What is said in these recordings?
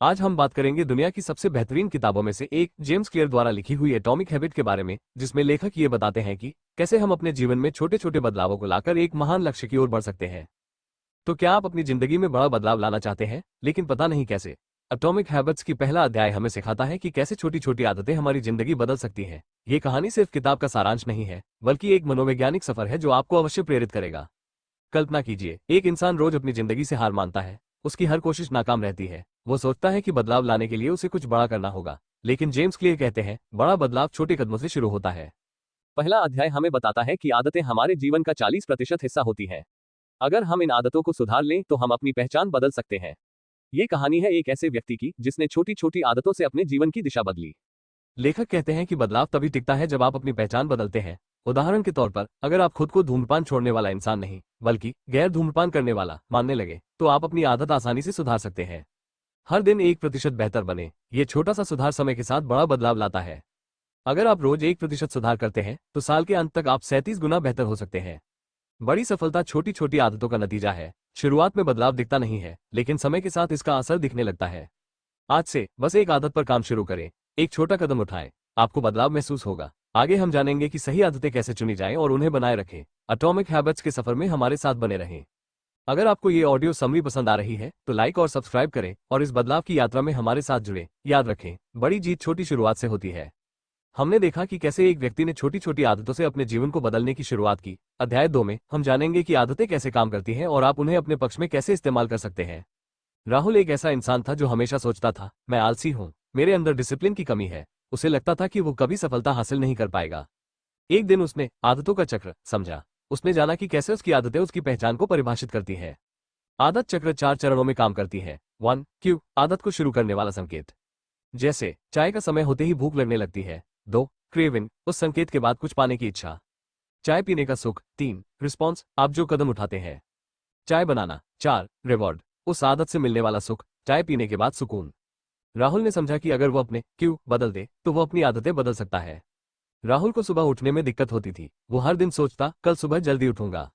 आज हम बात करेंगे दुनिया की सबसे बेहतरीन किताबों में से एक जेम्स क्लियर द्वारा लिखी हुई एटॉमिक हैबिट के बारे में, जिसमें लेखक ये बताते हैं कि कैसे हम अपने जीवन में छोटे छोटे बदलावों को लाकर एक महान लक्ष्य की ओर बढ़ सकते हैं। तो क्या आप अपनी जिंदगी में बड़ा बदलाव लाना चाहते हैं, लेकिन पता नहीं कैसे? एटॉमिक हैबिट्स की पहला अध्याय हमें सिखाता है कि कैसे छोटी छोटी आदतें हमारी जिंदगी बदल सकती हैं। ये कहानी सिर्फ किताब का सारांश नहीं है, बल्कि एक मनोवैज्ञानिक सफर है जो आपको अवश्य प्रेरित करेगा। कल्पना कीजिए, एक इंसान रोज अपनी जिंदगी से हार मानता है। उसकी हर कोशिश नाकाम रहती है। वो सोचता है कि बदलाव लाने के लिए उसे कुछ बड़ा करना होगा, लेकिन जेम्स क्लियर कहते हैं, बड़ा बदलाव छोटे कदमों से शुरू होता है। पहला अध्याय हमें बताता है कि आदतें हमारे जीवन का 40% हिस्सा होती हैं। अगर हम इन आदतों को सुधार लें तो हम अपनी पहचान बदल सकते हैं। ये कहानी है एक ऐसे व्यक्ति की जिसने छोटी छोटी आदतों से अपने जीवन की दिशा बदली। लेखक कहते हैं कि बदलाव तभी टिकता है जब आप अपनी पहचान बदलते हैं। उदाहरण के तौर पर, अगर आप खुद को धूम्रपान छोड़ने वाला इंसान नहीं, बल्कि गैर धूम्रपान करने वाला मानने लगे, तो आप अपनी आदत आसानी से सुधार सकते हैं। हर दिन 1% बेहतर बने। ये छोटा सा सुधार समय के साथ बड़ा बदलाव लाता है। अगर आप रोज 1% सुधार करते हैं, तो साल के अंत तक आप 37 गुना बेहतर हो सकते हैं। बड़ी सफलता छोटी छोटी आदतों का नतीजा है। शुरुआत में बदलाव दिखता नहीं है, लेकिन समय के साथ इसका असर दिखने लगता है। आज से बस एक आदत पर काम शुरू करें, एक छोटा कदम उठाएं, आपको बदलाव महसूस होगा। आगे हम जानेंगे कि सही आदतें कैसे चुनी जाएं और उन्हें बनाए रखें। एटॉमिक हैबिट्स के सफर में हमारे साथ बने रहें। अगर आपको ये ऑडियो समरी पसंद आ रही है तो लाइक और सब्सक्राइब करें और इस बदलाव की यात्रा में हमारे साथ जुड़े। याद रखें, बड़ी जीत छोटी शुरुआत से होती है। हमने देखा कि कैसे एक व्यक्ति ने छोटी छोटी आदतों से अपने जीवन को बदलने की शुरुआत की। अध्याय 2 में हम जानेंगे कि आदतें कैसे काम करती हैं और आप उन्हें अपने पक्ष में कैसे इस्तेमाल कर सकते हैं। राहुल एक ऐसा इंसान था जो हमेशा सोचता था, मैं आलसी हूं, मेरे अंदर डिसिप्लिन की कमी है। उसे लगता था कि वो कभी सफलता हासिल नहीं कर पाएगा। एक दिन उसने आदतों का चक्र समझा। उसने जाना कि कैसे उसकी आदतें उसकी पहचान को परिभाषित करती हैं। आदत चक्र 4 चरणों में काम करती है। 1. क्यू, आदत को शुरू करने वाला संकेत। जैसे चाय का समय होते ही भूख लगने लगती है। 2. क्रेविंग, उस संकेत के बाद कुछ पाने की इच्छा। चाय पीने का सुख। 3. रिस्पॉन्स, आप जो कदम उठाते हैं। चाय बनाना। 4. रिवॉर्ड, उस आदत से मिलने वाला सुख, चाय पीने के बाद सुकून। राहुल ने समझा कि अगर वो अपने क्यू बदल दे तो वो अपनी आदतें बदल सकता है। राहुल को सुबह उठने में दिक्कत होती थी। वो हर दिन सोचता, कल सुबह जल्दी उठूंगा,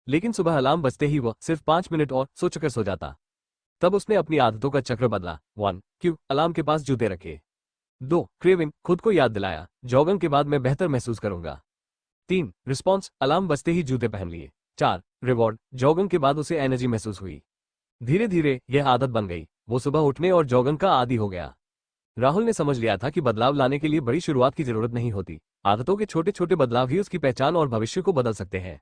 लेकिन सुबह अलार्म बजते ही वो सिर्फ 5 मिनट और सोचकर सो जाता। तब उसने अपनी आदतों का चक्र बदला। 1. क्यू, अलार्म के पास जूते रखे। 2. क्रेविंग, खुद को याद दिलाया, जॉगिंग के बाद मैं बेहतर महसूस करूंगा। 3. रिस्पॉन्स, अलार्म बजते ही जूते पहन लिए। 4. रिवॉर्ड, जॉगिंग के बाद उसे एनर्जी महसूस हुई। धीरे धीरे यह आदत बन गई। वो सुबह उठने और जॉगिंग का आदी हो गया। राहुल ने समझ लिया था कि बदलाव लाने के लिए बड़ी शुरुआत की जरूरत नहीं होती। आदतों के छोटे छोटे बदलाव ही उसकी पहचान और भविष्य को बदल सकते हैं।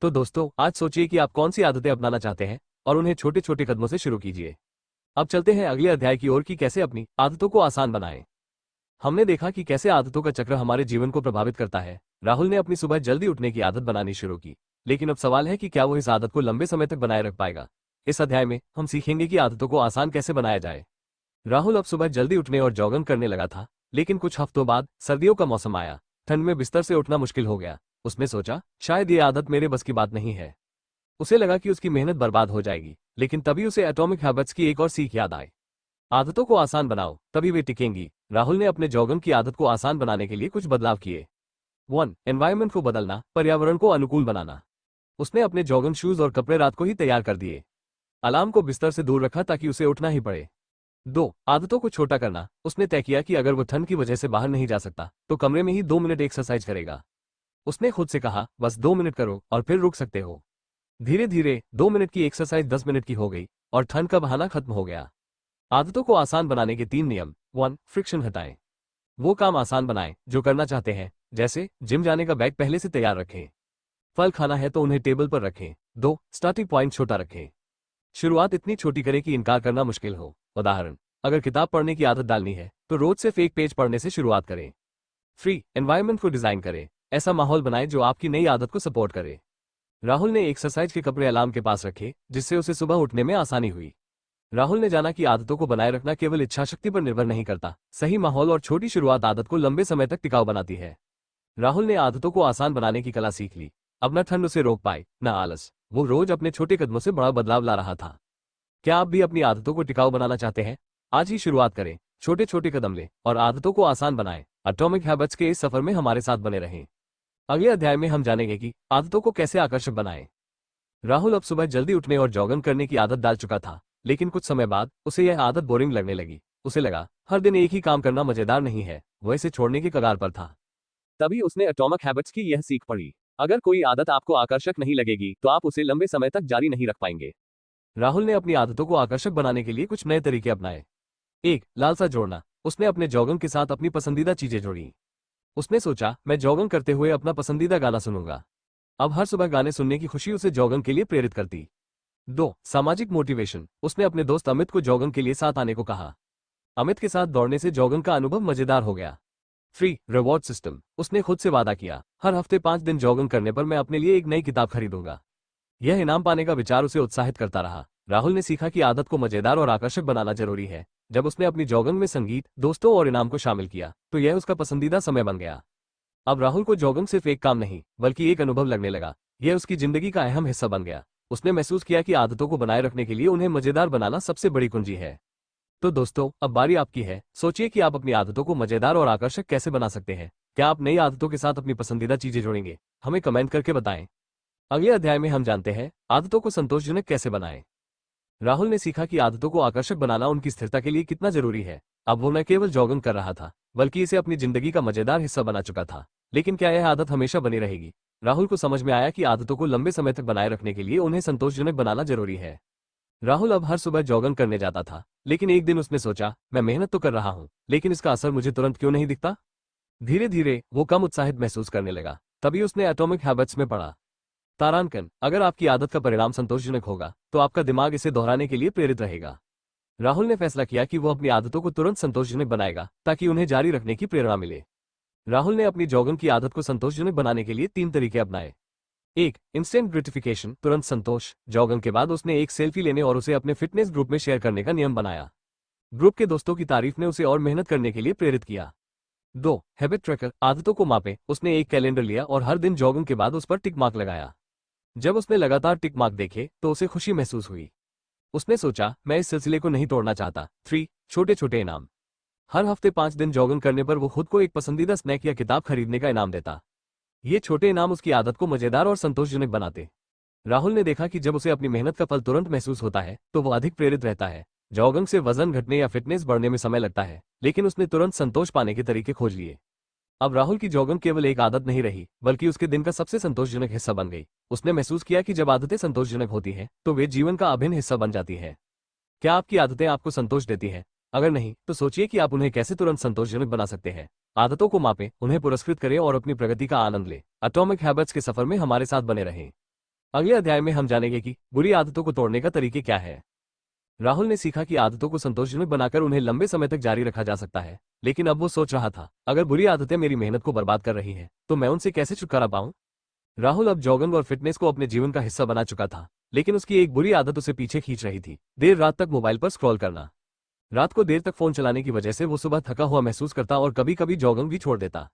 तो दोस्तों, आज सोचिए कि आप कौन सी आदतें अपनाना चाहते हैं और उन्हें छोटे छोटे कदमों से शुरू कीजिए। अब चलते हैं अगले अध्याय की ओर कि कैसे अपनी आदतों को आसान बनाएं। हमने देखा कि कैसे आदतों का चक्र हमारे जीवन को प्रभावित करता है। राहुल ने अपनी सुबह जल्दी उठने की आदत बनानी शुरू की, लेकिन अब सवाल है कि क्या वो इस आदत को लंबे समय तक बनाए रख पाएगा। इस अध्याय में हम सीखेंगे कि आदतों को आसान कैसे बनाया जाए। राहुल अब सुबह जल्दी उठने और जॉगिंग करने लगा था, लेकिन कुछ हफ्तों बाद सर्दियों का मौसम आया। ठंड में बिस्तर से उठना मुश्किल हो गया। उसने सोचा, शायद ये आदत मेरे बस की बात नहीं है। उसे लगा कि उसकी मेहनत बर्बाद हो जाएगी, लेकिन तभी उसे एटॉमिक हैबिट्स की एक और सीख याद आई। आदतों को आसान बनाओ, तभी वे टिकेंगी। राहुल ने अपने जॉगिंग की आदत को आसान बनाने के लिए कुछ बदलाव किए। 1. एनवायरनमेंट को बदलना, पर्यावरण को अनुकूल बनाना। उसने अपने जॉगिंग शूज और कपड़े रात को ही तैयार कर दिए। अलार्म को बिस्तर से दूर रखा ताकि उसे उठना ही पड़े। 2. आदतों को छोटा करना। उसने तय किया कि अगर वो ठंड की वजह से बाहर नहीं जा सकता तो कमरे में ही 2 मिनट एक्सरसाइज करेगा। उसने खुद से कहा, बस 2 मिनट करो और फिर रुक सकते हो। धीरे धीरे 2 मिनट की एक्सरसाइज 10 मिनट की हो गई और ठंड का बहाना खत्म हो गया। आदतों को आसान बनाने के 3 नियम। 1. फ्रिक्शन हटाएं। वो काम आसान बनाएं जो करना चाहते हैं, जैसे जिम जाने का बैग पहले से तैयार रखें। फल खाना है तो उन्हें टेबल पर रखें। 2. स्टार्टिंग पॉइंट छोटा रखें। शुरुआत इतनी छोटी करें कि इनकार करना मुश्किल हो। उदाहरण, अगर किताब पढ़ने की आदत डालनी है तो रोज सिर्फ एक पेज पढ़ने से शुरुआत करें। फ्री एनवायरनमेंट को डिजाइन करें। ऐसा माहौल बनाएं जो आपकी नई आदत को सपोर्ट करे। राहुल ने एक्सरसाइज के कपड़े अलार्म के पास रखे, जिससे उसे सुबह उठने में आसानी हुई। राहुल ने जाना कि आदतों को बनाए रखना केवल इच्छाशक्ति पर निर्भर नहीं करता, सही माहौल और छोटी शुरुआत आदत को लंबे समय तक टिकाऊ बनाती है। राहुल ने आदतों को आसान बनाने की कला सीख ली। अब न ठंड उसे रोक पाए, न आलस। वो रोज अपने छोटे कदमों से बड़ा बदलाव ला रहा था। क्या आप भी अपनी आदतों को टिकाऊ बनाना चाहते हैं? आज ही शुरुआत करें, छोटे छोटे कदम लें और आदतों को आसान बनाएं। एटॉमिक हैबिट्स के इस सफर में हमारे साथ बने रहें। अगले अध्याय में हम जानेंगे कि आदतों को कैसे आकर्षक बनाएं। राहुल अब सुबह जल्दी उठने और जॉगिंग करने की आदत डाल चुका था, लेकिन कुछ समय बाद उसे यह आदत बोरिंग लगने लगी। उसे लगा हर दिन एक ही काम करना मजेदार नहीं है, वह इसे छोड़ने के कगार पर था। तभी उसने एटॉमिक हैबिट्स की यह सीख पढ़ी। अगर कोई आदत आपको आकर्षक नहीं लगेगी तो आप उसे लंबे समय तक जारी नहीं रख पाएंगे। राहुल ने अपनी आदतों को आकर्षक बनाने के लिए कुछ नए तरीके अपनाए। 1. लालसा जोड़ना। उसने अपने जॉगिंग के साथ अपनी पसंदीदा चीजें जोड़ी। उसने सोचा, मैं जॉगिंग करते हुए अपना पसंदीदा गाना सुनूंगा। अब हर सुबह गाने सुनने की खुशी उसे जॉगिंग के लिए प्रेरित करती। 2. सामाजिक मोटिवेशन। उसने अपने दोस्त अमित को जॉगिंग के लिए साथ आने को कहा। अमित के साथ दौड़ने से जॉगिंग का अनुभव मजेदार हो गया। 3. Reward system. उसने खुद से वादा किया, हर हफ्ते 5 दिन जॉगिंग करने पर मैं अपने लिए एक नई किताब खरीदूंगा। यह इनाम पाने का विचार उसे उत्साहित करता रहा। राहुल ने सीखा कि आदत को मजेदार और आकर्षक बनाना जरूरी है। जब उसने अपनी जॉगिंग में संगीत, दोस्तों और इनाम को शामिल किया तो यह उसका पसंदीदा समय बन गया। अब राहुल को जॉगिंग सिर्फ एक काम नहीं बल्कि एक अनुभव लगने लगा। यह उसकी जिंदगी का अहम हिस्सा बन गया। उसने महसूस किया कि आदतों को बनाए रखने के लिए उन्हें मजेदार बनाना सबसे बड़ी कुंजी है। तो दोस्तों, अब बारी आपकी है। सोचिए कि आप अपनी आदतों को मजेदार और आकर्षक कैसे बना सकते हैं। क्या आप नई आदतों के साथ अपनी पसंदीदा चीजें जोड़ेंगे? हमें कमेंट करके बताएं। अगले अध्याय में हम जानते हैं आदतों को संतोषजनक कैसे बनाएं। राहुल ने सीखा कि आदतों को आकर्षक बनाना उनकी स्थिरता के लिए कितना जरूरी है। अब वो न केवल जॉगिंग कर रहा था बल्कि इसे अपनी जिंदगी का मजेदार हिस्सा बना चुका था। लेकिन क्या यह आदत हमेशा बनी रहेगी? राहुल को समझ में आया कि आदतों को लंबे समय तक बनाए रखने के लिए उन्हें संतोषजनक बनाना जरूरी है। राहुल अब हर सुबह जॉगिंग करने जाता था, लेकिन एक दिन उसने सोचा, मैं मेहनत तो कर रहा हूँ लेकिन इसका असर मुझे तुरंत क्यों नहीं दिखता। धीरे धीरे वो कम उत्साहित महसूस करने लगा। तभी उसने एटॉमिक हैबिट्स में पढ़ा। तारांकन, अगर आपकी आदत का परिणाम संतोषजनक होगा तो आपका दिमाग इसे दोहराने के लिए प्रेरित रहेगा। राहुल ने फैसला किया कि वो अपनी आदतों को तुरंत संतोषजनक बनाएगा ताकि उन्हें जारी रखने की प्रेरणा मिले। राहुल ने अपनी जॉगिंग की आदत को संतोषजनक बनाने के लिए 3 तरीके अपनाए। 1. इंस्टेंट ग्रेटिफिकेशन, तुरंत संतोष। जॉगिंग के बाद उसने एक सेल्फी लेने और उसे अपने फिटनेस ग्रुप में शेयर करने का नियम बनाया। ग्रुप के दोस्तों की तारीफ ने उसे और मेहनत करने के लिए प्रेरित किया। 2. हैबिट ट्रैकर, आदतों को मापे। उसने एक कैलेंडर लिया और हर दिन जॉगिंग के बाद उस पर टिक मार्क लगाया। जब उसने लगातार टिक मार्क देखे तो उसे खुशी महसूस हुई। उसने सोचा, मैं इस सिलसिले को नहीं तोड़ना चाहता। 3. छोटे छोटे इनाम। हर हफ्ते 5 दिन जॉगिंग करने पर वो खुद को एक पसंदीदा स्नैक या किताब खरीदने का इनाम देता। ये छोटे इनाम उसकी आदत को मजेदार और संतोषजनक बनाते। राहुल ने देखा कि जब उसे अपनी मेहनत का फल तुरंत महसूस होता है तो वो अधिक प्रेरित रहता है। जॉगिंग से वजन घटने या फिटनेस बढ़ने में समय लगता है, लेकिन उसने तुरंत संतोष पाने के तरीके खोज लिए। अब राहुल की जॉगिंग केवल एक आदत नहीं रही बल्कि उसके दिन का सबसे संतोषजनक हिस्सा बन गई। उसने महसूस किया कि जब आदतें संतोषजनक होती हैं तो वे जीवन का अभिन्न हिस्सा बन जाती है। क्या आपकी आदतें आपको संतोष देती हैं? अगर नहीं तो सोचिए कि आप उन्हें कैसे तुरंत संतोषजनक बना सकते हैं। आदतों को मापें, उन्हें पुरस्कृत करें और अपनी प्रगति का आनंद लें। एटॉमिक हैबिट्स के सफर में हमारे साथ बने रहें। अगले अध्याय में हम जानेंगे कि बुरी आदतों को तोड़ने का तरीके क्या है। राहुल ने सीखा कि आदतों को संतोषजनक बनाकर उन्हें लंबे समय तक जारी रखा जा सकता है, लेकिन अब वो सोच रहा था, अगर बुरी आदतें मेरी मेहनत को बर्बाद कर रही हैं तो मैं उनसे कैसे छुटकारा पाऊं। राहुल अब जॉगिंग और फिटनेस को अपने जीवन का हिस्सा बना चुका था, लेकिन उसकी एक बुरी आदत उसे पीछे खींच रही थी, देर रात तक मोबाइल पर स्क्रॉल करना। रात को देर तक फोन चलाने की वजह से वो सुबह थका हुआ महसूस करता और कभी कभी जॉगिंग भी छोड़ देता।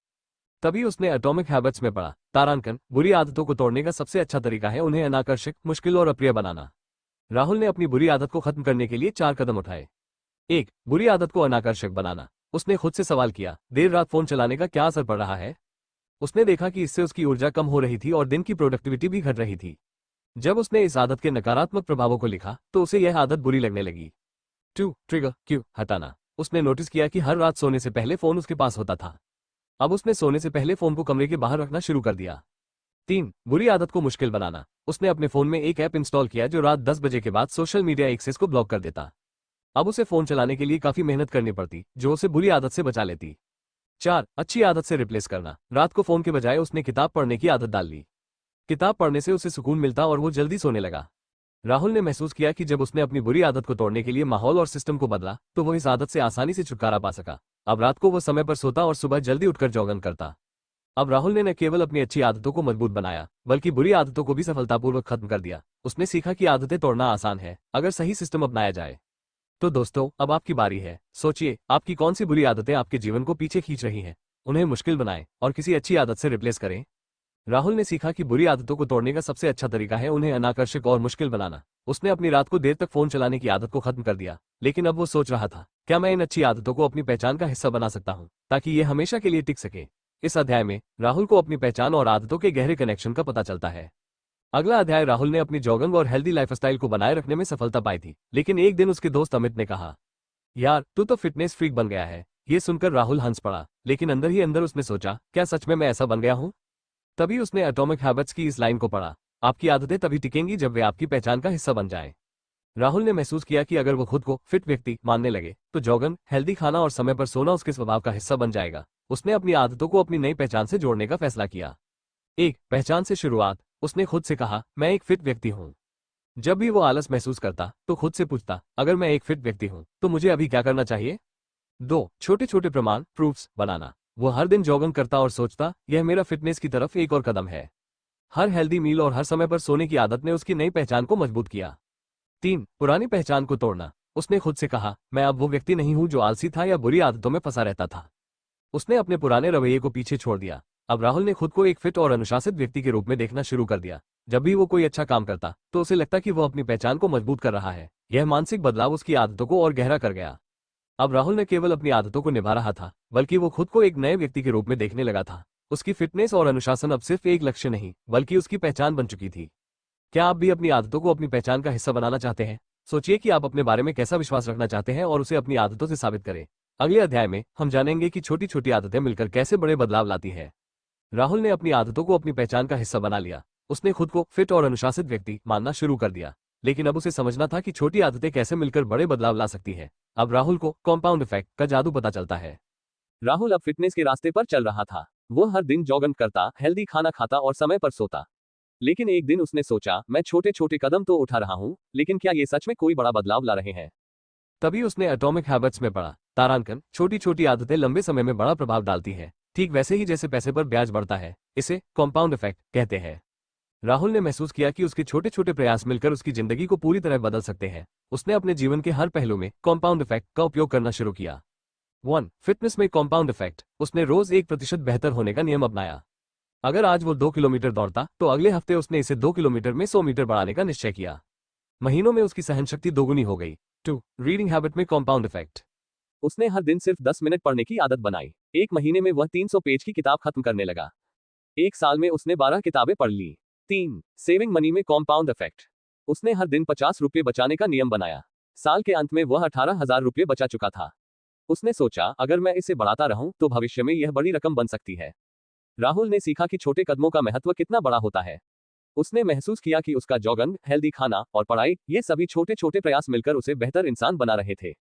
तभी उसने एटॉमिक हैबिट्स में पढ़ा। तारांकन, बुरी आदतों को तोड़ने का सबसे अच्छा तरीका है उन्हें अनाकर्षक, मुश्किल और अप्रिय बनाना। राहुल ने अपनी बुरी आदत को खत्म करने के लिए 4 कदम उठाए। 1. बुरी आदत को अनाकर्षक बनाना। उसने खुद से सवाल किया, देर रात फोन चलाने का क्या असर पड़ रहा है। उसने देखा कि इससे उसकी ऊर्जा कम हो रही थी और दिन की प्रोडक्टिविटी भी घट रही थी। जब उसने इस आदत के नकारात्मक प्रभावों को लिखा तो उसे यह आदत बुरी लगने लगी। 2. ट्रिगर क्यू हटाना। उसने नोटिस किया कि हर रात सोने से पहले फोन उसके पास होता था। अब उसने सोने से पहले फोन को कमरे के बाहर रखना शुरू कर दिया। 3. बुरी आदत को मुश्किल बनाना। उसने अपने फोन में एक ऐप इंस्टॉल किया जो रात 10 बजे के बाद सोशल मीडिया एक्सेस को ब्लॉक कर देता। अब उसे फोन चलाने के लिए काफी मेहनत करनी पड़ती, जो उसे बुरी आदत से बचा लेती। 4. अच्छी आदत से रिप्लेस करना। रात को फोन के बजाय उसने किताब पढ़ने की आदत डाल ली। किताब पढ़ने से उसे सुकून मिलता और वो जल्दी सोने लगा। राहुल ने महसूस किया कि जब उसने अपनी बुरी आदत को तोड़ने के लिए माहौल और सिस्टम को बदला तो वो इस आदत से आसानी से छुटकारा पा सका। अब रात को वो समय पर सोता और सुबह जल्दी उठकर जॉगिंग करता। अब राहुल ने न केवल अपनी अच्छी आदतों को मजबूत बनाया बल्कि बुरी आदतों को भी सफलतापूर्वक खत्म कर दिया। उसने सीखा कि आदतें तोड़ना आसान है अगर सही सिस्टम अपनाया जाए। तो दोस्तों, अब आपकी बारी है। सोचिए, आपकी कौन सी बुरी आदतें आपके जीवन को पीछे खींच रही हैं। उन्हें मुश्किल बनाएं और किसी अच्छी आदत से रिप्लेस करें। राहुल ने सीखा कि बुरी आदतों को तोड़ने का सबसे अच्छा तरीका है उन्हें अनाकर्षक और मुश्किल बनाना। उसने अपनी रात को देर तक फोन चलाने की आदत को खत्म कर दिया, लेकिन अब वो सोच रहा था, क्या मैं इन अच्छी आदतों को अपनी पहचान का हिस्सा बना सकता हूँ ताकि ये हमेशा के लिए टिक सके। इस अध्याय में राहुल को अपनी पहचान और आदतों के गहरे कनेक्शन का पता चलता है। अगला अध्याय, राहुल ने अपनी जॉगिंग और हेल्दी लाइफस्टाइल को बनाए रखने में सफलता पाई थी, लेकिन एक दिन उसके दोस्त अमित ने कहा, यार तू तो फिटनेस फ्रीक बन गया है। ये सुनकर राहुल हंस पड़ा, लेकिन अंदर ही अंदर उसने सोचा, क्या सच में मैं ऐसा बन गया हूँ? तभी उसने एटॉमिक हैबिट्स की इस लाइन को पढ़ा, आपकी आदतें तभी टिकेंगी जब वे आपकी पहचान का हिस्सा बन जाएं। राहुल ने महसूस किया कि अगर वो खुद को फिट व्यक्ति मानने लगे तो जॉगिंग, हेल्दी खाना और समय पर सोना उसके स्वभाव का हिस्सा बन जाएगा। उसने अपनी आदतों को अपनी नई पहचान से जोड़ने का फैसला किया। एक पहचान से शुरुआत। उसने खुद से कहा, मैं एक फिट व्यक्ति हूँ। जब भी वो आलस महसूस करता तो खुद से पूछता, अगर मैं एक फिट व्यक्ति हूँ तो मुझे अभी क्या करना चाहिए? 2 छोटे छोटे प्रमाण प्रूफ्स बनाना। वो हर दिन जॉगिंग करता और सोचता, यह मेरा फिटनेस की तरफ एक और कदम है। हर हेल्दी मील और हर समय पर सोने की आदत ने उसकी नई पहचान को मजबूत किया। 3 पुरानी पहचान को तोड़ना। उसने खुद से कहा, मैं अब वो व्यक्ति नहीं हूं जो आलसी था या बुरी आदतों में फंसा रहता था। उसने अपने पुराने रवैये को पीछे छोड़ दिया। अब राहुल ने खुद को एक फिट और अनुशासित व्यक्ति के रूप में देखना शुरू कर दिया। जब भी वो कोई अच्छा काम करता तो उसे लगता कि वो अपनी पहचान को मजबूत कर रहा है। यह मानसिक बदलाव उसकी आदतों को और गहरा कर गया। अब राहुल ने केवल अपनी आदतों को निभा रहा था, बल्कि वो खुद को एक नए व्यक्ति के रूप में देखने लगा था। उसकी फिटनेस और अनुशासन अब सिर्फ एक लक्ष्य नहीं, बल्कि उसकी पहचान बन चुकी थी। क्या आप भी अपनी आदतों को अपनी पहचान का हिस्सा बनाना चाहते हैं? सोचिए कि आप अपने बारे में कैसा विश्वास रखना चाहते हैं और उसे अपनी आदतों से साबित करें। अगले अध्याय में हम जानेंगे कि छोटी छोटी आदतें मिलकर कैसे बड़े बदलाव लाती है। राहुल ने अपनी आदतों को अपनी पहचान का हिस्सा बना लिया। उसने खुद को फिट और अनुशासित व्यक्ति मानना शुरू कर दिया, लेकिन अब उसे समझना था कि छोटी आदतें कैसे मिलकर बड़े बदलाव ला सकती है। अब राहुल को कॉम्पाउंड इफेक्ट का जादू पता चलता है। राहुल अब फिटनेस के रास्ते पर चल रहा था। वो हर दिन जॉगिंग करता, हेल्दी खाना खाता और समय पर सोता। लेकिन एक दिन उसने सोचा, मैं छोटे छोटे कदम तो उठा रहा हूँ, लेकिन क्या ये सच में कोई बड़ा बदलाव ला रहे हैं? तभी उसने एटॉमिक हैबिट्स में पढ़ा, तारांकन, छोटी छोटी आदतें लंबे समय में बड़ा प्रभाव डालती है, ठीक वैसे ही जैसे पैसे पर ब्याज बढ़ता है। इसे कॉम्पाउंड इफेक्ट कहते हैं। राहुल ने महसूस किया कि उसके छोटे छोटे प्रयास मिलकर उसकी जिंदगी को पूरी तरह बदल सकते हैं। उसने अपने जीवन के हर पहलू में कॉम्पाउंड इफेक्ट का उपयोग करना शुरू किया। 1 फिटनेस में कॉम्पाउंड इफेक्ट। उसने रोज 1% बेहतर होने का नियम अपनाया। अगर आज वो 2 किलोमीटर दौड़ता तो अगले हफ्ते उसने इसे 2 किलोमीटर में 100 मीटर बढ़ाने का निश्चय किया। महीनों में उसकी सहनशक्ति दोगुनी हो गई। 2 रीडिंग हैबिट में कॉम्पाउंड इफेक्ट। उसने हर दिन सिर्फ 10 मिनट पढ़ने की आदत बनाई। एक महीने में वह 300 पेज की किताब खत्म करने लगा। एक साल में उसने 12 किताबें पढ़ ली। 3 सेविंग मनी में कॉम्पाउंड इफेक्ट। उसने हर दिन 50 रुपये बचाने का नियम बनाया। साल के अंत में वह 18,000 रुपये बचा चुका था। उसने सोचा, अगर मैं इसे बढ़ाता रहूं तो भविष्य में यह बड़ी रकम बन सकती है। राहुल ने सीखा कि छोटे कदमों का महत्व कितना बड़ा होता है। उसने महसूस किया कि उसका जॉगिंग, हेल्दी खाना और पढ़ाई, ये सभी छोटे छोटे प्रयास मिलकर उसे बेहतर इंसान बना रहे थे।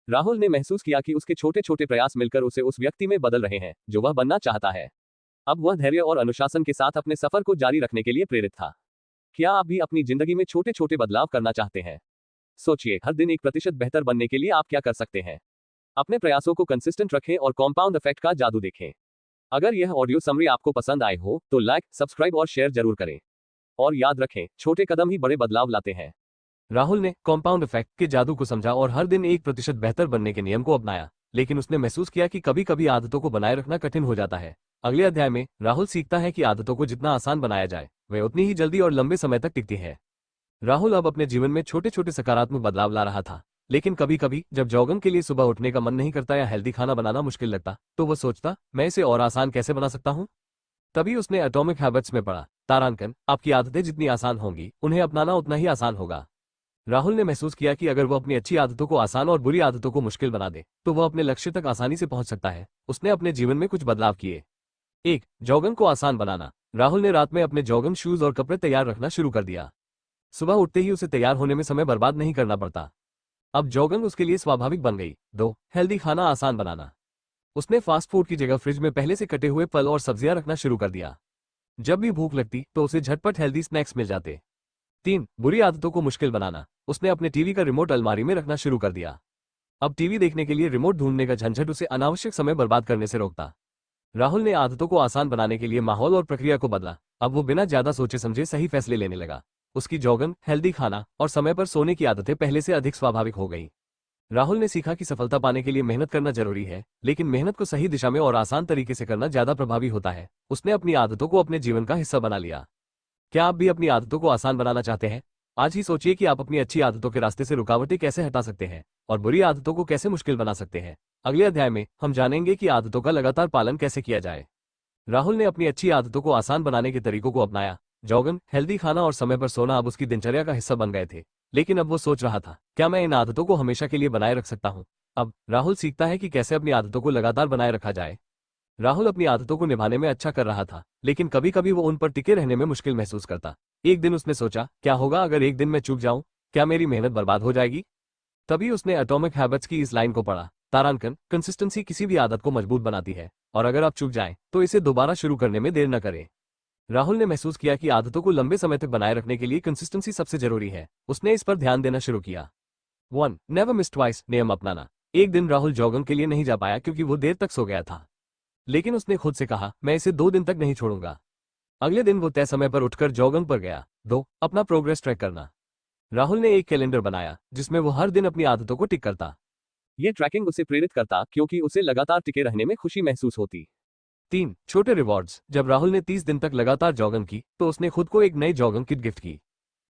राहुल ने महसूस किया कि उसके छोटे छोटे प्रयास मिलकर उसे उस व्यक्ति में बदल रहे हैं जो वह बनना चाहता है। अब वह धैर्य और अनुशासन के साथ अपने सफर को जारी रखने के लिए प्रेरित था। क्या आप भी अपनी जिंदगी में छोटे छोटे बदलाव करना चाहते हैं? सोचिए, हर दिन 1% बेहतर बनने के लिए आप क्या कर सकते हैं। अपने प्रयासों को कंसिस्टेंट रखें और कॉम्पाउंड इफेक्ट का जादू देखें। अगर यह ऑडियो समरी आपको पसंद आए हो तो लाइक, सब्सक्राइब और शेयर जरूर करें। और याद रखें, छोटे कदम ही बड़े बदलाव लाते हैं। राहुल ने कॉम्पाउंड इफेक्ट के जादू को समझा और हर दिन 1% बेहतर बनने के नियम को अपनाया, लेकिन उसने महसूस किया कि कभी कभी आदतों को बनाए रखना कठिन हो जाता है। अगले अध्याय में राहुल सीखता है कि आदतों को जितना आसान बनाया जाए वे उतनी ही जल्दी और लंबे समय तक टिकती है। राहुल अब अपने जीवन में छोटे छोटे सकारात्मक बदलाव ला रहा था, लेकिन कभी कभी जब जॉगिंग के लिए सुबह उठने का मन नहीं करता या हेल्दी खाना बनाना मुश्किल लगता तो वह सोचता, मैं इसे और आसान कैसे बना सकता हूँ। तभी उसने एटॉमिक हैबिट्स में पढ़ा, तारांकन, आपकी आदतें जितनी आसान होंगी उन्हें अपनाना उतना ही आसान होगा। राहुल ने महसूस किया कि अगर वह अपनी अच्छी आदतों को आसान और बुरी आदतों को मुश्किल बना दे तो वह अपने लक्ष्य तक आसानी से पहुंच सकता है। उसने अपने जीवन में कुछ बदलाव किए। 1 जॉगिंग को आसान बनाना। राहुल ने रात में अपने जॉगिंग शूज और कपड़े तैयार रखना शुरू कर दिया। सुबह उठते ही उसे तैयार होने में समय बर्बाद नहीं करना पड़ता। अब जॉगिंग उसके लिए स्वाभाविक बन गई। 2 हेल्दी खाना आसान बनाना। उसने फास्ट फूड की जगह फ्रिज में पहले से कटे हुए फल और सब्जियां रखना शुरू कर दिया। जब भी भूख लगती तो उसे झटपट हेल्दी स्नैक्स मिल जाते। 3 बुरी आदतों को मुश्किल बनाना। उसने अपने टीवी का रिमोट अलमारी में रखना शुरू कर दिया। अब टीवी देखने के लिए रिमोट ढूंढने का झंझट उसे अनावश्यक समय बर्बाद करने से रोकता। राहुल ने आदतों को आसान बनाने के लिए माहौल और प्रक्रिया को बदला। अब वो बिना ज्यादा सोचे समझे सही फैसले लेने लगा। उसकी जॉगिंग, हेल्दी खाना और समय पर सोने की आदतें पहले से अधिक स्वाभाविक हो गई। राहुल ने सीखा कि सफलता पाने के लिए मेहनत करना जरूरी है, लेकिन मेहनत को सही दिशा में और आसान तरीके से करना ज्यादा प्रभावी होता है। उसने अपनी आदतों को अपने जीवन का हिस्सा बना लिया। क्या आप भी अपनी आदतों को आसान बनाना चाहते हैं? आज ही सोचिए कि आप अपनी अच्छी आदतों के रास्ते से रुकावटें कैसे हटा सकते हैं और बुरी आदतों को कैसे मुश्किल बना सकते हैं। अगले अध्याय में हम जानेंगे कि आदतों का लगातार पालन कैसे किया जाए। राहुल ने अपनी अच्छी आदतों को आसान बनाने के तरीकों को अपनाया, जॉगिंग, हेल्दी खाना और समय पर सोना अब उसकी दिनचर्या का हिस्सा बन गए थे। लेकिन अब वो सोच रहा था, क्या मैं इन आदतों को हमेशा के लिए बनाए रख सकता हूँ? अब राहुल सीखता है कि कैसे अपनी आदतों को लगातार बनाए रखा जाए। राहुल अपनी आदतों को निभाने में अच्छा कर रहा था, लेकिन कभी कभी वो उन पर टिके रहने में मुश्किल महसूस करता। एक दिन उसने सोचा, क्या होगा अगर एक दिन मैं चूक जाऊं? क्या मेरी मेहनत बर्बाद हो जाएगी? तभी उसने एटॉमिक हैबिट्स की इस लाइन को पढ़ा, तारांकन, कंसिस्टेंसी किसी भी आदत को मजबूत बनाती है, और अगर आप चूक जाएं तो इसे दोबारा शुरू करने में देर न करें। राहुल ने महसूस किया कि आदतों को लंबे समय तक बनाए रखने के लिए कंसिस्टेंसी सबसे जरूरी है। उसने इस पर ध्यान देना शुरू किया। 1. नेवर मिस ट्वाइस नियम अपनाना। एक दिन राहुल जॉगिंग के लिए नहीं जा पाया क्योंकि वो देर तक सो गया था। लेकिन उसने खुद से कहा, मैं इसे 2 दिन तक नहीं छोड़ूंगा। अगले दिन वो तय समय पर उठकर जॉगिंग पर गया। 2. अपना प्रोग्रेस ट्रैक करना। राहुल ने एक कैलेंडर बनाया जिसमें वो हर दिन अपनी आदतों को टिक करता। ये ट्रैकिंग उसे प्रेरित करता क्योंकि उसे लगातार टिके रहने में खुशी महसूस होती। 3. छोटे रिवॉर्ड्स। जब राहुल ने 30 दिन तक लगातार जॉगिंग की तो उसने खुद को एक नई जॉगिंग किट गिफ्ट की।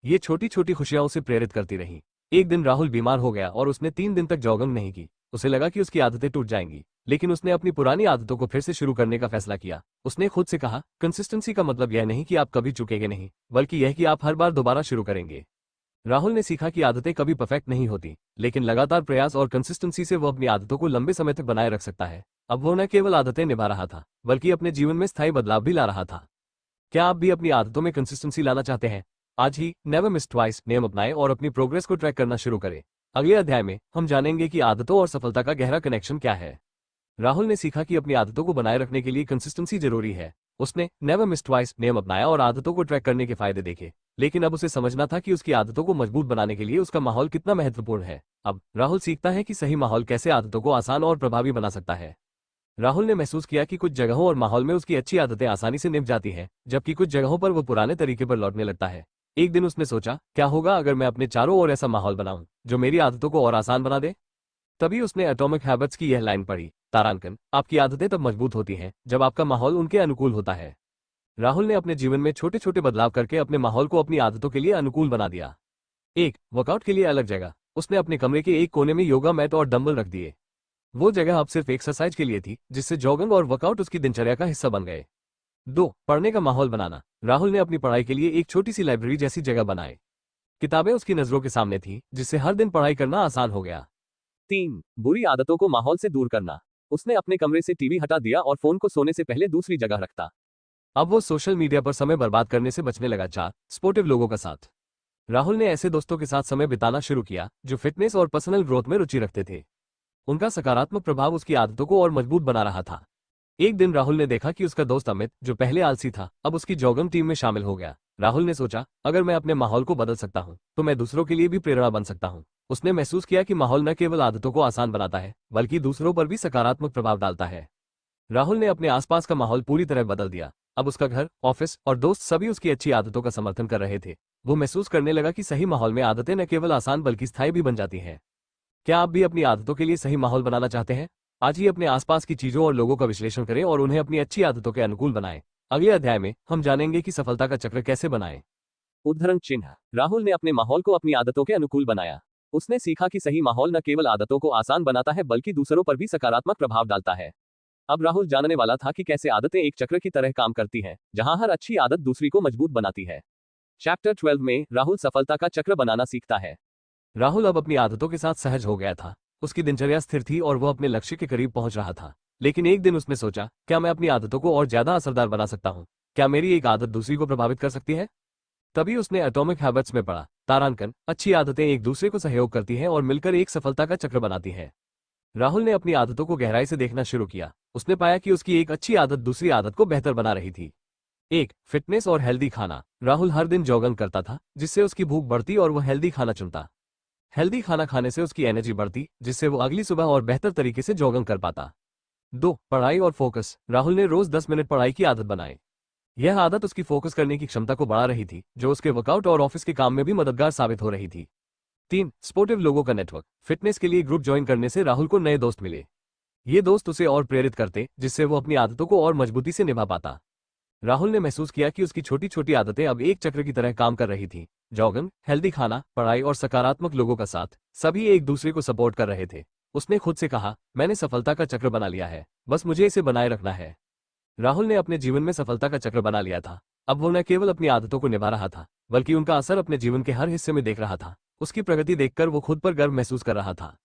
ये छोटी छोटी खुशियां उसे प्रेरित करती रहीं। एक दिन राहुल बीमार हो गया और उसने 3 दिन तक जॉगिंग नहीं की। उसे लगा कि उसकी आदतें टूट जाएंगी, लेकिन उसने अपनी पुरानी आदतों को फिर से शुरू करने का फैसला किया। उसने खुद से कहा, कंसिस्टेंसी का मतलब यह नहीं कि आप कभी चुकेंगे नहीं, बल्कि यह कि आप हर बार दोबारा शुरू करेंगे। राहुल ने सीखा कि आदतें कभी परफेक्ट नहीं होती, लेकिन लगातार प्रयास और कंसिस्टेंसी से वो अपनी आदतों को लंबे समय तक बनाए रख सकता है। अब वो न केवल आदतें निभा रहा था, बल्कि अपने जीवन में स्थायी बदलाव भी ला रहा था। क्या आप भी अपनी आदतों में कंसिस्टेंसी लाना चाहते हैं? आज ही नेवर मिस ट्वाइस नियम अपनाएं और अपनी प्रोग्रेस को ट्रैक करना शुरू करें। अगले अध्याय में हम जानेंगे कि आदतों और सफलता का गहरा कनेक्शन क्या है। राहुल ने सीखा कि अपनी आदतों को बनाए रखने के लिए कंसिस्टेंसी जरूरी है। उसने नेवर मिस ट्वाइस नियम अपनाया और आदतों को ट्रैक करने के फायदे देखे। लेकिन अब उसे समझना था कि उसकी आदतों को मजबूत बनाने के लिए उसका माहौल कितना महत्वपूर्ण है। अब राहुल सीखता है कि सही माहौल कैसे आदतों को आसान और प्रभावी बना सकता है। राहुल ने महसूस किया कि कुछ जगहों और माहौल में उसकी अच्छी आदतें आसानी से निभ जाती हैं, जबकि कुछ जगहों पर वो पुराने तरीके पर लौटने लगता है। एक दिन उसने सोचा, क्या होगा अगर मैं अपने चारों ओर ऐसा माहौल बनाऊं जो मेरी आदतों को और आसान बना दे? तभी उसने एटॉमिक हैबिट्स की यह लाइन पढ़ी, तारांकन, आपकी आदतें तब मजबूत होती हैं जब आपका माहौल उनके अनुकूल होता है। राहुल ने अपने जीवन में छोटे छोटे बदलाव करके अपने माहौल को अपनी आदतों के लिए अनुकूल बना दिया। 1. वर्कआउट के लिए अलग जगह। उसने अपने कमरे के एक कोने में योगा मैट और डंबल रख दिए। वो जगह अब सिर्फ एक्सरसाइज के लिए थी, जिससे जॉगिंग और वर्कआउट उसकी दिनचर्या का हिस्सा बन गए। 2. पढ़ने का माहौल बनाना। राहुल ने अपनी पढ़ाई के लिए एक छोटी सी लाइब्रेरी जैसी जगह बनाई। किताबें उसकी नजरों के सामने थी, जिससे हर दिन पढ़ाई करना आसान हो गया। 3. बुरी आदतों को माहौल से दूर करना। उसने अपने कमरे से टीवी हटा दिया और फोन को सोने से पहले दूसरी जगह रखता। अब वो सोशल मीडिया पर समय बर्बाद करने से बचने लगा। 4. स्पोर्टिव लोगों का साथ। राहुल ने ऐसे दोस्तों के साथ समय बिताना शुरू किया जो फिटनेस और पर्सनल ग्रोथ में रुचि रखते थे। उनका सकारात्मक प्रभाव उसकी आदतों को और मजबूत बना रहा था। एक दिन राहुल ने देखा कि उसका दोस्त अमित, जो पहले आलसी था, अब उसकी जॉगिंग टीम में शामिल हो गया। राहुल ने सोचा, अगर मैं अपने माहौल को बदल सकता हूं, तो मैं दूसरों के लिए भी प्रेरणा बन सकता हूं। उसने महसूस किया कि माहौल न केवल आदतों को आसान बनाता है, बल्कि दूसरों पर भी सकारात्मक प्रभाव डालता है। राहुल ने अपने आसपास का माहौल पूरी तरह बदल दिया। अब उसका घर, ऑफिस और दोस्त सभी उसकी अच्छी आदतों का समर्थन कर रहे थे। वो महसूस करने लगा कि सही माहौल में आदतें न केवल आसान बल्कि स्थायी भी बन जाती हैं। क्या आप भी अपनी आदतों के लिए सही माहौल बनाना चाहते हैं? आज ही अपने आसपास की चीजों और लोगों का विश्लेषण करें और उन्हें अपनी अच्छी आदतों के अनुकूल बनाएं। अगले अध्याय में हम जानेंगे कि सफलता का चक्र कैसे बनाएं। उद्धरण चिन्ह। राहुल ने अपने माहौल को अपनी आदतों के अनुकूल बनाया। उसने सीखा कि सही माहौल न केवल आदतों को आसान बनाता है बल्कि दूसरों पर भी सकारात्मक प्रभाव डालता है। अब राहुल जानने वाला था कि कैसे आदतें एक चक्र की तरह काम करती हैं, जहां हर अच्छी आदत दूसरी को मजबूत बनाती है। चैप्टर 12 में राहुल सफलता का चक्र बनाना सीखता है। राहुल अब अपनी आदतों के साथ सहज हो गया था। उसकी दिनचर्या स्थिर थी और वो अपने लक्ष्य के करीब पहुंच रहा था। लेकिन एक दिन उसने सोचा, क्या मैं अपनी आदतों को और ज्यादा असरदार बना सकता हूं? क्या मेरी एक आदत दूसरी को प्रभावित कर सकती है? तभी उसने एटॉमिक हैबिट्स में पढ़ा, तारांकन, अच्छी आदतें एक दूसरे को सहयोग करती हैं और मिलकर एक सफलता का चक्र बनाती हैं। राहुल ने अपनी आदतों को गहराई से देखना शुरू किया। उसने पाया कि उसकी एक अच्छी आदत दूसरी आदत को बेहतर बना रही थी। 1. फिटनेस और हेल्दी खाना। राहुल हर दिन जॉगिंग करता था, जिससे उसकी भूख बढ़ती और वह हेल्दी खाना चुनता। हेल्दी खाना खाने से उसकी एनर्जी बढ़ती, जिससे वो अगली सुबह और बेहतर तरीके से जॉगिंग कर पाता। 2. पढ़ाई और फोकस। राहुल ने रोज 10 मिनट पढ़ाई की आदत बनाई। यह आदत उसकी फोकस करने की क्षमता को बढ़ा रही थी, जो उसके वर्कआउट और ऑफिस के काम में भी मददगार साबित हो रही थी। 3. स्पोर्टिव लोगों का नेटवर्क। फिटनेस के लिए ग्रुप ज्वाइन करने से राहुल को नए दोस्त मिले। ये दोस्त उसे और प्रेरित करते, जिससे वो अपनी आदतों को और मजबूती से निभा पाता। राहुल ने महसूस किया कि उसकी छोटी छोटी आदतें अब एक चक्र की तरह काम कर रही थीं। जॉगिंग, हेल्दी खाना, पढ़ाई और सकारात्मक लोगों का साथ, सभी एक दूसरे को सपोर्ट कर रहे थे। उसने खुद से कहा, मैंने सफलता का चक्र बना लिया है, बस मुझे इसे बनाए रखना है। राहुल ने अपने जीवन में सफलता का चक्र बना लिया था। अब वो न केवल अपनी आदतों को निभा रहा था, बल्कि उनका असर अपने जीवन के हर हिस्से में देख रहा था। उसकी प्रगति देखकर वो खुद पर गर्व महसूस कर रहा था।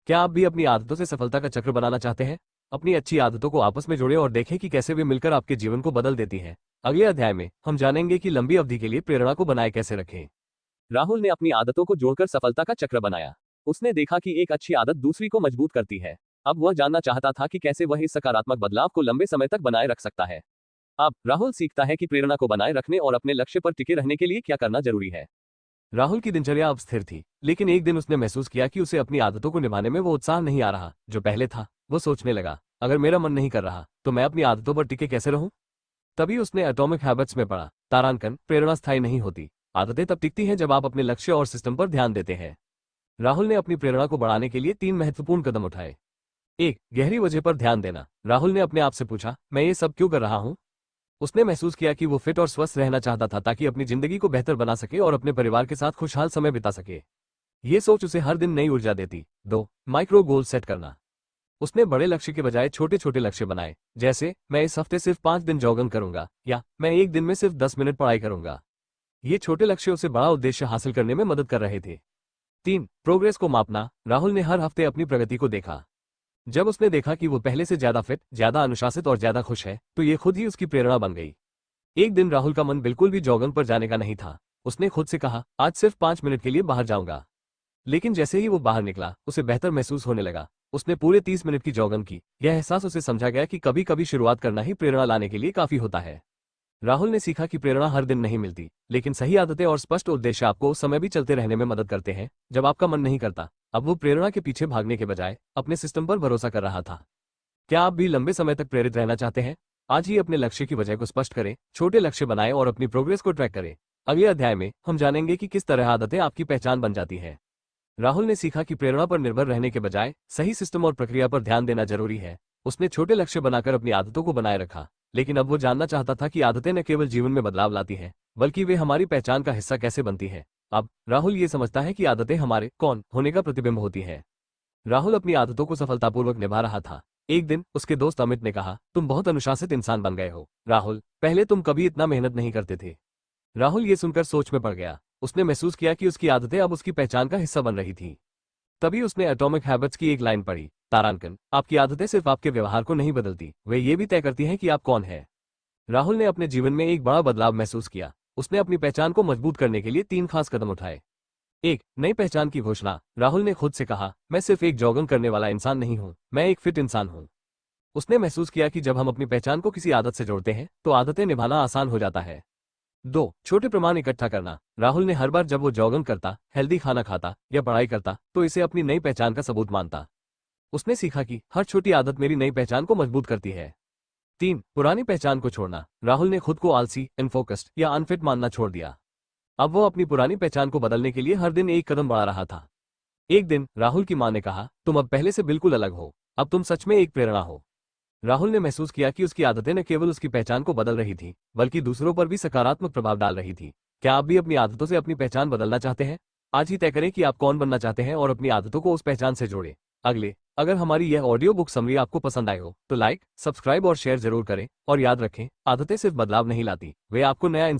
क्या आप भी अपनी आदतों से सफलता का चक्र बनाना चाहते हैं? अपनी अच्छी आदतों को आपस में जोड़ें और देखें कि कैसे वे मिलकर आपके जीवन को बदल देती हैं। अगले अध्याय में हम जानेंगे कि लंबी अवधि के लिए प्रेरणा को बनाए कैसे रखें। राहुल ने अपनी आदतों को जोड़कर सफलता का चक्र बनाया। उसने देखा कि एक अच्छी आदत दूसरी को मजबूत करती है। अब वह जानना चाहता था कि कैसे वह इस सकारात्मक बदलाव को लंबे समय तक बनाए रख सकता है। अब राहुल सीखता है कि प्रेरणा को बनाए रखने और अपने लक्ष्य पर टिके रहने के लिए क्या करना जरूरी है। राहुल की दिनचर्या अब स्थिर थी, लेकिन एक दिन उसने महसूस किया कि उसे अपनी आदतों को निभाने में वो उत्साह नहीं आ रहा जो पहले था। वो सोचने लगा, अगर मेरा मन नहीं कर रहा तो मैं अपनी आदतों पर टिके कैसे रहूं? तभी उसने एटॉमिक हैबिट्स में पढ़ा, तारांकन, प्रेरणा स्थायी नहीं होती। आदतें तब टिकती हैं जब आप अपने लक्ष्य और सिस्टम पर ध्यान देते हैं। राहुल ने अपनी प्रेरणा को बढ़ाने के लिए 3 महत्वपूर्ण कदम उठाए। 1. गहरी वजह पर ध्यान देना। राहुल ने अपने आप से पूछा, मैं ये सब क्यों कर रहा हूं? उसने महसूस किया कि वो फिट और स्वस्थ रहना चाहता था ताकि अपनी जिंदगी को बेहतर बना सके और अपने परिवार के साथ खुशहाल समय बिता सके। ये सोच उसे हर दिन नई ऊर्जा देती। 2. माइक्रो गोल सेट करना। उसने बड़े लक्ष्य के बजाय छोटे छोटे लक्ष्य बनाए, जैसे मैं इस हफ्ते सिर्फ 5 दिन जॉगिंग करूंगा या मैं एक दिन में सिर्फ 10 मिनट पढ़ाई करूंगा। ये छोटे लक्ष्य उसे बड़ा उद्देश्य हासिल करने में मदद कर रहे थे। 3. प्रोग्रेस को मापना। राहुल ने हर हफ्ते अपनी प्रगति को देखा। जब उसने देखा कि वो पहले से ज्यादा फिट, ज्यादा अनुशासित और ज्यादा खुश है, तो ये खुद ही उसकी प्रेरणा बन गई। एक दिन राहुल का मन बिल्कुल भी जॉगिंग पर जाने का नहीं था। उसने खुद से कहा, आज सिर्फ 5 मिनट के लिए बाहर जाऊंगा। लेकिन जैसे ही वो बाहर निकला, उसे बेहतर महसूस होने लगा। उसने पूरे 30 मिनट की जॉगिंग की। यह एहसास उसे समझा गया कि कभी कभी शुरुआत करना ही प्रेरणा लाने के लिए काफी होता है। राहुल ने सीखा कि प्रेरणा हर दिन नहीं मिलती, लेकिन सही आदतें और स्पष्ट उद्देश्य आपको उस समय भी चलते रहने में मदद करते हैं जब आपका मन नहीं करता। अब वो प्रेरणा के पीछे भागने के बजाय अपने सिस्टम पर भरोसा कर रहा था। क्या आप भी लंबे समय तक प्रेरित रहना चाहते हैं? आज ही अपने लक्ष्य की वजह को स्पष्ट करें, छोटे लक्ष्य बनाएं और अपनी प्रोग्रेस को ट्रैक करें। अगले अध्याय में हम जानेंगे कि किस तरह आदतें आपकी पहचान बन जाती हैं। राहुल ने सीखा कि प्रेरणा पर निर्भर रहने के बजाय सही सिस्टम और प्रक्रिया पर ध्यान देना जरूरी है। उसने छोटे लक्ष्य बनाकर अपनी आदतों को बनाए रखा, लेकिन अब वो जानना चाहता था कि आदतें न केवल जीवन में बदलाव लाती हैं, बल्कि वे हमारी पहचान का हिस्सा कैसे बनती है। अब राहुल ये समझता है कि आदतें हमारे कौन होने का प्रतिबिंब होती है। राहुल अपनी आदतों को सफलतापूर्वक निभा रहा था। एक दिन उसके दोस्त अमित ने कहा, तुम बहुत अनुशासित इंसान बन गए हो राहुल, पहले तुम कभी इतना मेहनत नहीं करते थे। राहुल ये सुनकर सोच में पड़ गया। उसने महसूस किया कि उसकी आदतें अब उसकी पहचान का हिस्सा बन रही थी। तभी उसने एटॉमिक हैबिट्स की एक लाइन पढ़ी, तारांकन, आपकी आदतें सिर्फ आपके व्यवहार को नहीं बदलती, वे ये भी तय करती हैं कि आप कौन हैं। राहुल ने अपने जीवन में एक बड़ा बदलाव महसूस किया। उसने अपनी पहचान को मजबूत करने के लिए 3 खास कदम उठाए। 1. नई पहचान की घोषणा। राहुल ने खुद से कहा, मैं सिर्फ एक जॉगिंग करने वाला इंसान नहीं हूं, मैं एक फिट इंसान हूं। उसने महसूस किया कि जब हम अपनी पहचान को किसी आदत से जोड़ते हैं तो आदतें निभाना आसान हो जाता है। 2. छोटे प्रमाण इकट्ठा करना। राहुल ने हर बार जब वो जॉगिंग करता, हेल्दी खाना खाता या पढ़ाई करता तो इसे अपनी नई पहचान का सबूत मानता। उसने सीखा कि हर छोटी आदत मेरी नई पहचान को मजबूत करती है। 3. पुरानी पहचान को छोड़ना। राहुल ने खुद को आलसी, अनफोकस्ड या अनफिट मानना छोड़ दिया। अब वो अपनी पुरानी पहचान को बदलने के लिए हर दिन एक कदम बढ़ा रहा था। एक दिन राहुल की मां ने कहा, तुम अब पहले से बिल्कुल अलग हो, अब तुम सच में एक प्रेरणा हो। राहुल ने महसूस किया कि उसकी आदतें न केवल उसकी पहचान को बदल रही थी, बल्कि दूसरों पर भी सकारात्मक प्रभाव डाल रही थी। क्या आप भी अपनी आदतों से अपनी पहचान बदलना चाहते हैं? आज ही तय करें कि आप कौन बनना चाहते हैं और अपनी आदतों को उस पहचान से जोड़ें। अगर हमारी यह ऑडियो बुक समरी आपको पसंद आई हो तो लाइक, सब्सक्राइब और शेयर जरूर करें। और याद रखें, आदतें सिर्फ बदलाव नहीं लाती, वे आपको नया इंसान